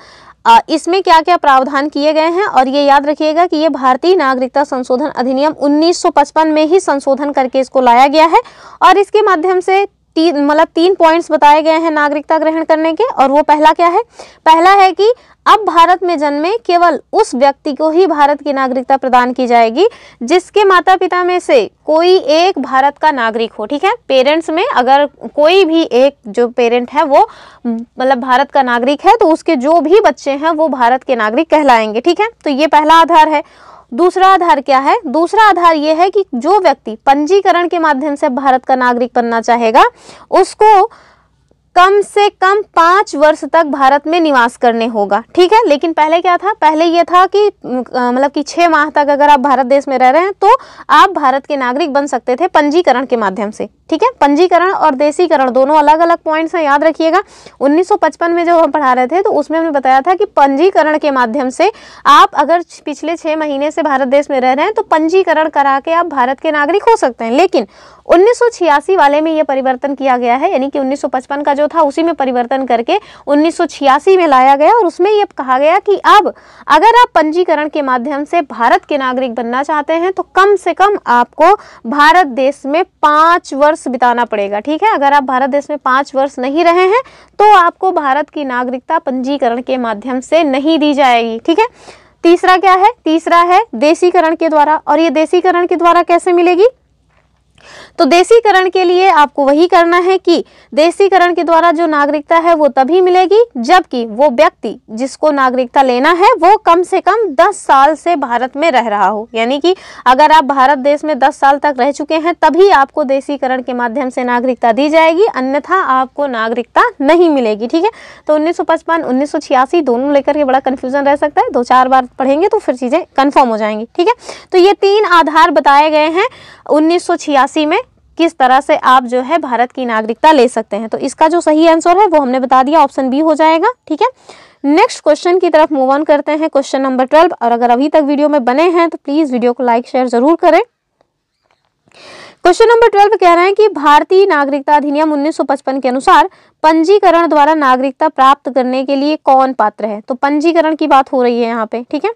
इसमें क्या क्या प्रावधान किए गए हैं। और ये याद रखिएगा कि ये भारतीय नागरिकता संशोधन अधिनियम 1955 में ही संशोधन करके इसको लाया गया है, और इसके माध्यम से तीन पॉइंट्स बताए गए हैं नागरिकता ग्रहण करने के। और वो पहला क्या है, पहला है कि अब भारत में जन्मे केवल उस व्यक्ति को ही भारत की नागरिकता प्रदान की जाएगी जिसके माता पिता में से कोई एक भारत का नागरिक हो। ठीक है, पेरेंट्स में अगर कोई भी एक जो पेरेंट है वो मतलब भारत का नागरिक है तो उसके जो भी बच्चे हैं वो भारत के नागरिक कहलाएंगे। ठीक है, तो ये पहला आधार है। दूसरा आधार क्या है, दूसरा आधार ये है कि जो व्यक्ति पंजीकरण के माध्यम से भारत का नागरिक बनना चाहेगा उसको कम से कम 5 वर्ष तक भारत में निवास करने होगा। ठीक है, लेकिन पहले क्या था, पहले ये था कि मतलब कि 6 माह तक अगर आप भारत देश में रह रहे हैं तो आप भारत के नागरिक बन सकते थे पंजीकरण के माध्यम से। ठीक है, पंजीकरण और देशीकरण दोनों अलग अलग पॉइंट्स हैं, याद रखिएगा। 1955 में जो हम पढ़ा रहे थे तो उसमें हमने बताया था कि पंजीकरण के माध्यम से आप अगर पिछले 6 महीने से भारत देश में रह रहे हैं तो पंजीकरण करा के आप भारत के नागरिक हो सकते हैं। लेकिन 1986 वाले में ये परिवर्तन किया गया है, यानी कि 1955 का जो था उसी में परिवर्तन करके 1986 में लाया गया, और उसमें ये कहा गया कि अब अगर आप पंजीकरण के माध्यम से भारत के नागरिक बनना चाहते हैं तो कम से कम आपको भारत देश में 5 वर्ष बिताना पड़ेगा। ठीक है, अगर आप भारत देश में 5 वर्ष नहीं रहे हैं तो आपको भारत की नागरिकता पंजीकरण के माध्यम से नहीं दी जाएगी। ठीक है, तीसरा क्या है, तीसरा है देशीकरण के द्वारा। और ये देशीकरण के द्वारा कैसे मिलेगी, तो देशीकरण के लिए आपको वही करना है कि देशीकरण के द्वारा जो नागरिकता है वो तभी मिलेगी जबकि वो व्यक्ति जिसको नागरिकता लेना है वो कम से कम 10 साल से भारत में रह रहा हो। यानी कि अगर आप भारत देश में 10 साल तक रह चुके हैं तभी आपको देशीकरण के माध्यम से नागरिकता दी जाएगी, अन्यथा आपको नागरिकता नहीं मिलेगी। ठीक है, तो 1955 1986 दोनों लेकर के बड़ा कन्फ्यूजन रह सकता है, 2-4 बार पढ़ेंगे तो फिर चीज़ें कन्फर्म हो जाएंगी। ठीक है, तो ये 3 आधार बताए गए हैं 1986 में किस तरह से आप जो है भारत की नागरिकता ले सकते हैं। तो इसका जो सही आंसर है वो हमने बता दिया, ऑप्शन बी हो जाएगा। ठीक है, नेक्स्ट क्वेश्चन की तरफ मूव ऑन करते हैं, क्वेश्चन नंबर 12। और अगर अभी तक वीडियो में बने हैं तो प्लीज वीडियो को लाइक शेयर जरूर करें। क्वेश्चन नंबर 12 कह रहे हैं कि भारतीय नागरिकता अधिनियम 1955 के अनुसार पंजीकरण द्वारा नागरिकता प्राप्त करने के लिए कौन पात्र है। तो पंजीकरण की बात हो रही है यहाँ पे। ठीक है,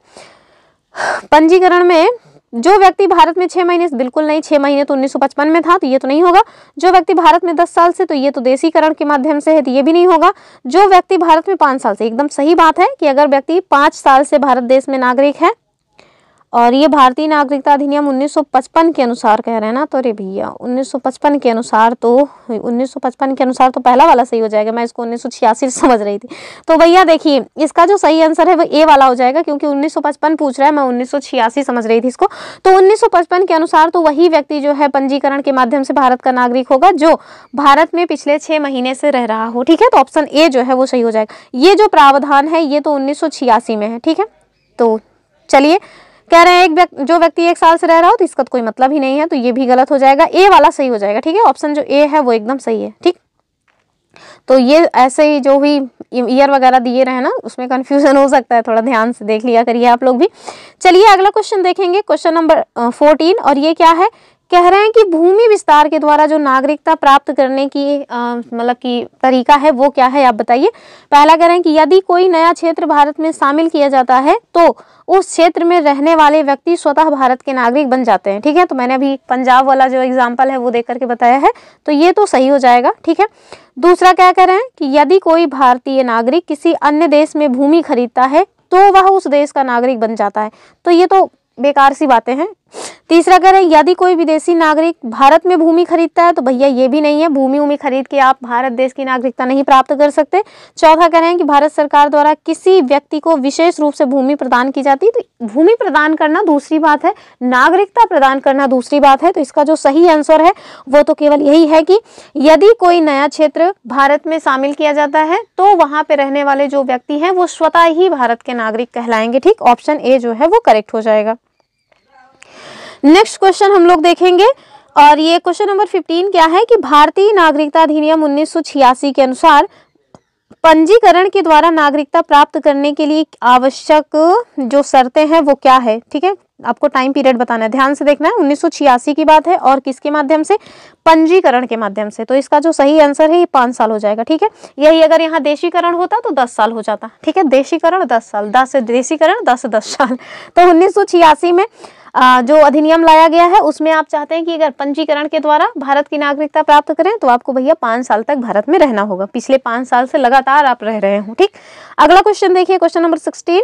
पंजीकरण में जो व्यक्ति भारत में 6 महीने से, बिल्कुल नहीं, 6 महीने तो 1955 में था, तो ये तो नहीं होगा। जो व्यक्ति भारत में 10 साल से, तो ये तो देशीकरण के माध्यम से है, तो ये भी नहीं होगा। जो व्यक्ति भारत में 5 साल से, एकदम सही बात है कि अगर व्यक्ति 5 साल से भारत देश में नागरिक है, और ये भारतीय नागरिकता अधिनियम 1955 के अनुसार कह रहे हैं ना, तो अरे भैया 1955 के अनुसार तो 1955 के अनुसार तो पहला वाला सही हो जाएगा, मैं इसको 1986 समझ रही थी। तो भैया देखिए इसका जो सही आंसर है वो ए वाला हो जाएगा, क्योंकि 1955 पूछ रहा है, मैं 1986 समझ रही थी इसको। तो 1955 के अनुसार तो वही व्यक्ति जो है पंजीकरण के माध्यम से भारत का नागरिक होगा जो भारत में पिछले 6 महीने से रह रहा हो। ठीक है, तो ऑप्शन ए जो है वो सही हो जाएगा। ये जो प्रावधान है ये तो 1986 में है। ठीक है, तो चलिए, कह रहे हैं जो व्यक्ति 1 साल से रह रहा हो तो इसका तो कोई मतलब ही नहीं है, तो ये भी गलत हो जाएगा, ए वाला सही हो जाएगा। ठीक है, ऑप्शन जो ए है वो एकदम सही है। ठीक, तो ये ऐसे ही जो भी ईयर वगैरह दिए रहे ना, उसमें कंफ्यूजन हो सकता है, थोड़ा ध्यान से देख लिया करिए आप लोग भी। चलिए अगला क्वेश्चन देखेंगे, क्वेश्चन नंबर 14, और ये क्या है, कह रहे हैं कि भूमि विस्तार के द्वारा जो नागरिकता प्राप्त करने की मतलब कि तरीका है वो क्या है, आप बताइए। पहला कह रहे हैं कि यदि कोई नया क्षेत्र भारत में शामिल किया जाता है तो उस क्षेत्र में रहने वाले व्यक्ति स्वतः भारत के नागरिक बन जाते हैं। ठीक है, तो मैंने अभी पंजाब वाला जो एग्जाम्पल है वो देख करके बताया है, तो ये तो सही हो जाएगा। ठीक है, दूसरा क्या कह रहे हैं कि यदि कोई भारतीय नागरिक किसी अन्य देश में भूमि खरीदता है तो वह उस देश का नागरिक बन जाता है, तो ये तो बेकार सी बातें हैं। तीसरा कह रहे हैं यदि कोई विदेशी नागरिक भारत में भूमि खरीदता है, तो भैया ये भी नहीं है, भूमि खरीद के आप भारत देश की नागरिकता नहीं प्राप्त कर सकते। चौथा कह रहे हैं कि भारत सरकार द्वारा किसी व्यक्ति को विशेष रूप से भूमि प्रदान की जाती है, तो भूमि प्रदान करना दूसरी बात है, नागरिकता प्रदान करना दूसरी बात है। तो इसका जो सही आंसर है वो तो केवल यही है कि यदि कोई नया क्षेत्र भारत में शामिल किया जाता है तो वहां पे रहने वाले जो व्यक्ति हैं वो स्वतः ही भारत के नागरिक कहलाएंगे। ठीक, ऑप्शन ए जो है वो करेक्ट हो जाएगा। नेक्स्ट क्वेश्चन हम लोग देखेंगे, और ये क्वेश्चन नंबर 15 क्या है कि भारतीय नागरिकता अधिनियम 1986 के अनुसार पंजीकरण के द्वारा नागरिकता प्राप्त करने के लिए आवश्यक जो शर्तें हैं वो क्या है। ठीक है, आपको टाइम पीरियड बताना है, ध्यान से देखना है। 1986 की बात है और किसके माध्यम से, पंजीकरण के माध्यम से, तो इसका जो सही आंसर है ये 5 साल हो जाएगा। ठीक है, यही अगर यहाँ देशीकरण होता तो 10 साल हो जाता। ठीक है, देशीकरण 10 साल, 10 देशीकरण 10 साल। तो 1986 में जो अधिनियम लाया गया है उसमें आप चाहते हैं कि अगर पंजीकरण के द्वारा भारत की नागरिकता प्राप्त करें तो आपको भैया 5 साल तक भारत में रहना होगा, पिछले 5 साल से लगातार आप रह रहे हो। ठीक, अगला क्वेश्चन देखिए, क्वेश्चन नंबर 16,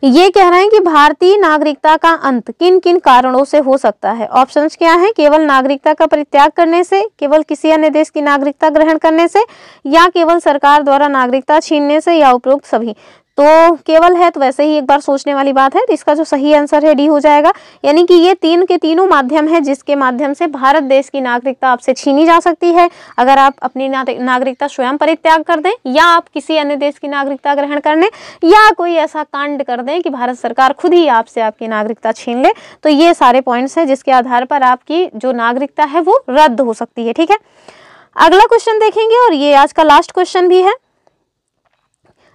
ये कह रहे हैं कि भारतीय नागरिकता का अंत किन किन कारणों से हो सकता है। ऑप्शंस क्या हैं, केवल नागरिकता का परित्याग करने से, केवल किसी अन्य देश की नागरिकता ग्रहण करने से, या केवल सरकार द्वारा नागरिकता छीनने से, या उपरोक्त सभी। तो केवल है तो वैसे ही एक बार सोचने वाली बात है, तो इसका जो सही आंसर है डी हो जाएगा। यानी कि ये 3 के तीनों माध्यम है जिसके माध्यम से भारत देश की नागरिकता आपसे छीनी जा सकती है, अगर आप अपनी नागरिकता स्वयं परित्याग कर दें, या आप किसी अन्य देश की नागरिकता ग्रहण कर लें, या कोई ऐसा कांड कर दें कि भारत सरकार खुद ही आपसे आपकी नागरिकता छीन ले। तो ये सारे पॉइंट्स हैं जिसके आधार पर आपकी जो नागरिकता है वो रद्द हो सकती है। ठीक है, अगला क्वेश्चन देखेंगे, और ये आज का लास्ट क्वेश्चन भी है।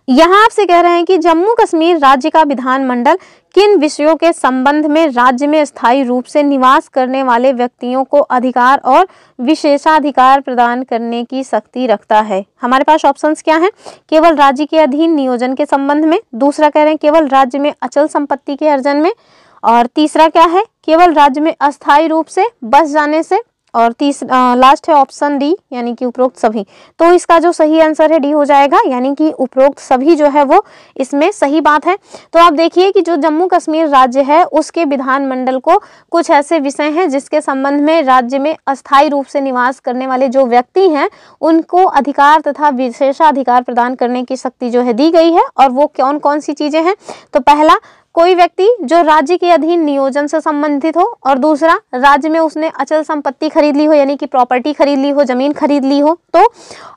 यहाँ आपसे कह रहे हैं कि जम्मू कश्मीर राज्य का विधानमंडल किन विषयों के संबंध में राज्य में स्थायी रूप से निवास करने वाले व्यक्तियों को अधिकार और विशेषाधिकार प्रदान करने की शक्ति रखता है। हमारे पास ऑप्शंस क्या हैं, केवल राज्य के अधीन नियोजन के संबंध में, दूसरा कह रहे हैं केवल राज्य में अचल संपत्ति के अर्जन में, और तीसरा क्या है, केवल राज्य में अस्थायी रूप से बस जाने से, और लास्ट है ऑप्शन डी यानी कि उपरोक्त सभी। तो इसका जो सही आंसर है डी हो जाएगा, यानी कि उपरोक्त सभी जो है वो इसमें सही बात है। तो आप देखिए कि जो जम्मू कश्मीर राज्य है उसके विधानमंडल को कुछ ऐसे विषय हैं जिसके संबंध में राज्य में अस्थायी रूप से निवास करने वाले जो व्यक्ति हैं उनको अधिकार तथा विशेषाधिकार प्रदान करने की शक्ति जो है दी गई है। और वो कौन कौन सी चीजें हैं, तो पहला, कोई व्यक्ति जो राज्य के अधीन नियोजन से संबंधित हो, और दूसरा राज्य में उसने अचल संपत्ति खरीद ली हो यानी कि प्रॉपर्टी खरीद ली हो, जमीन खरीद ली हो, तो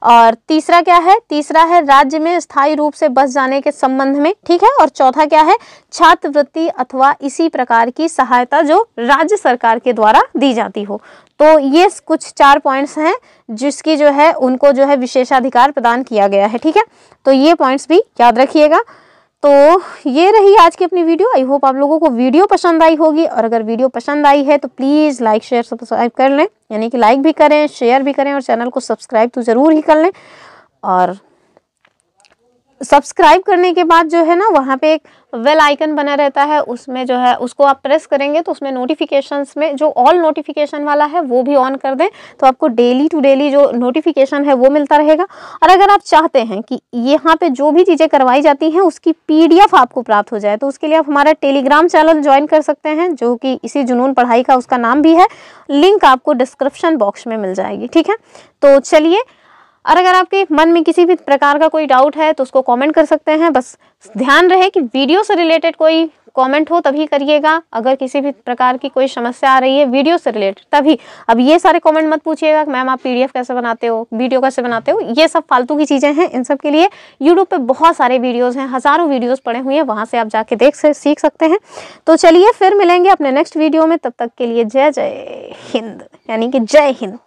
और तीसरा क्या है, तीसरा है राज्य में स्थायी रूप से बस जाने के संबंध में। ठीक है, और चौथा क्या है, छात्रवृत्ति अथवा इसी प्रकार की सहायता जो राज्य सरकार के द्वारा दी जाती हो। तो ये कुछ 4 पॉइंट्स हैं जिसकी जो है उनको जो है विशेषाधिकार प्रदान किया गया है। ठीक है, तो ये पॉइंट्स भी याद रखिएगा। तो ये रही आज की अपनी वीडियो। आई होप आप लोगों को वीडियो पसंद आई होगी, और अगर वीडियो पसंद आई है तो प्लीज़ लाइक शेयर सब्सक्राइब कर लें, यानी कि लाइक भी करें, शेयर भी करें, और चैनल को सब्सक्राइब तो ज़रूर ही कर लें। और सब्सक्राइब करने के बाद जो है ना वहाँ पे एक बेल आइकन बना रहता है, उसमें जो है उसको आप प्रेस करेंगे तो उसमें नोटिफिकेशंस में जो ऑल नोटिफिकेशन वाला है वो भी ऑन कर दें, तो आपको डेली टू डेली जो नोटिफिकेशन है वो मिलता रहेगा। और अगर आप चाहते हैं कि यहाँ पे जो भी चीज़ें करवाई जाती हैं उसकी PDF आपको प्राप्त हो जाए, तो उसके लिए आप हमारा टेलीग्राम चैनल ज्वाइन कर सकते हैं, जो कि इसी जुनून पढ़ाई का उसका नाम भी है। लिंक आपको डिस्क्रिप्शन बॉक्स में मिल जाएगी, ठीक है। तो चलिए, और अगर आपके मन में किसी भी प्रकार का कोई डाउट है तो उसको कमेंट कर सकते हैं। बस ध्यान रहे कि वीडियो से रिलेटेड कोई कमेंट हो तभी करिएगा। अगर किसी भी प्रकार की कोई समस्या आ रही है वीडियो से रिलेटेड तभी। अब ये सारे कमेंट मत पूछिएगा कि मैम आप PDF कैसे बनाते हो, वीडियो कैसे बनाते हो, ये सब फालतू की चीज़ें हैं। इन सब के लिए यूट्यूब पे बहुत सारे वीडियोज़ हैं, हज़ारों वीडियोज़ पड़े हुए हैं, वहाँ से आप जाके सीख सकते हैं। तो चलिए फिर मिलेंगे अपने नेक्स्ट वीडियो में, तब तक के लिए जय जय हिंद, यानी कि जय हिंद।